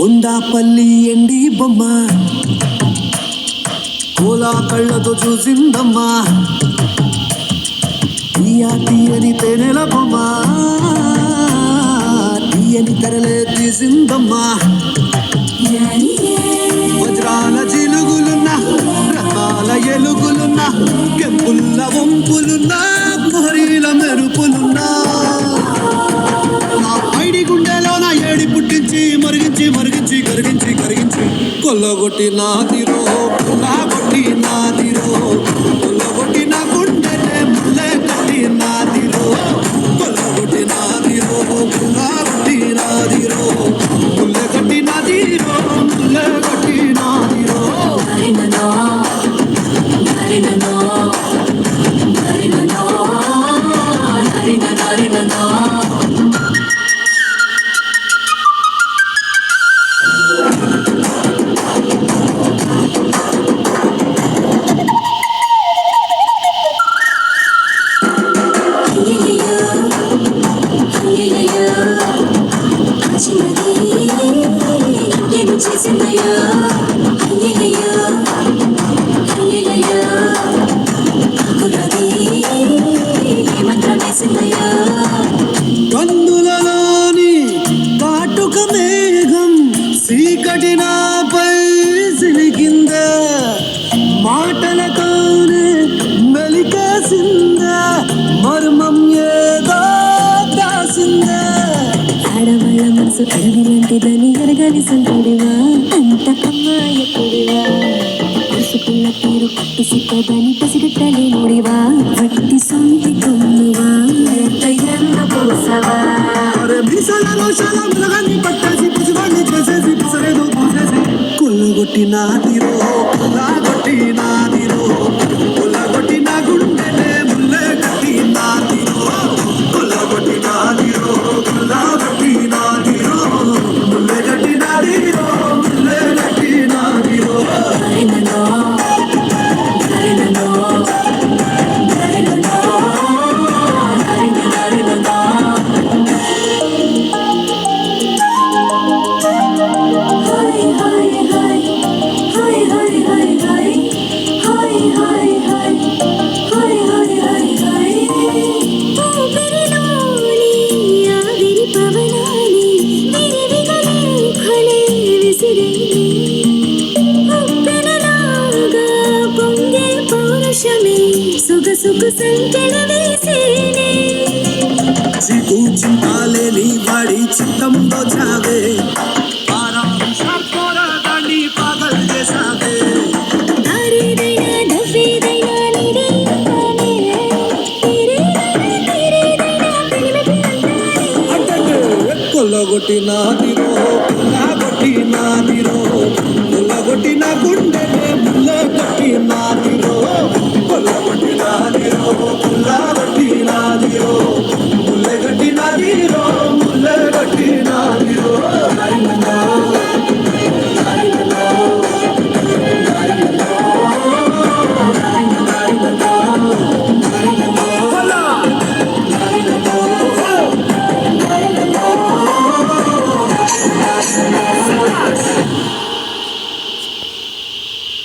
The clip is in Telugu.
కొండాపల్లి ఎండి బొమ్మ కోలా కళ్ళతో చూసిందమ్మా తీయని తేనెల బొమ్మ తీయని తెరలే తీసిందమ్మా వజ్రాల చిలుగులున్న రకాల ఎలుగులున్న కెంపుల్ల వంపులున్న మొహరీల మెరుపులున్నా నా పైడి గుండెలో నా ఏడి పుట్టించి మరిగించి మరిగించి కరిగించి కరిగించి కొల్లగొట్టి నాదిరో కొల్లగొట్టి నాదిరో కొల్లగొట్టి నా గుండెలే ముల్లె కట్టి నాదిరో కొల్లగొట్టి నాదిరో కొల్లగొట్టి నాదిరో ముల్లె కట్టి నాదిరో ముల్లె కట్టి నాదిరో కన్నులలోని కాటుక మేఘం చీకటి నాపై సిలికిందా మాటలతోనే మెలికేసిందా మర్మం ఏదో దాసిందా ఆడవాళ్ళ మనసు అడవి లాంటిదని ఎరగాలి సంతుడివా అంత అమ్మాయకుడివా పసుపుల్ల తీరు పట్టు సిక్కదని పసిగట్టలే నుడివా వట్టి సొంతి కొమ్మువా ఎన్న పోసవా పట్టేసి పుసివాణ్ణి చేసేసి పుసరేదో పూసేసి కొల్లగొట్టి నాదిరో కొల్లగొట్టి నాదిరో కొల్లగొట్టి నా గుండెలే ముల్లె కట్టి నాదిరో కొల్లగొట్టి నాదిరో కొల్లగొట్టి నాదిరో ముల్లె కట్టి నాదిరో ముల్లె కట్టి నాదిరో సిగ్గు చింతాలేని వాడి చిత్తంలో చావే దాన్ని పాగల్ చేసావే కొల్లగొట్టి నాదిరో కొల్లగొట్టి నాదిరో కొల్లగొట్టి నా గుండెలే ముల్లె కట్టి నాదిరో కొల్లగొట్టి నాదిరో కొల్లగొట్టి నాదిరో ముల్లె కట్టి నాదిరో ముల్లె కట్టి నాదిరో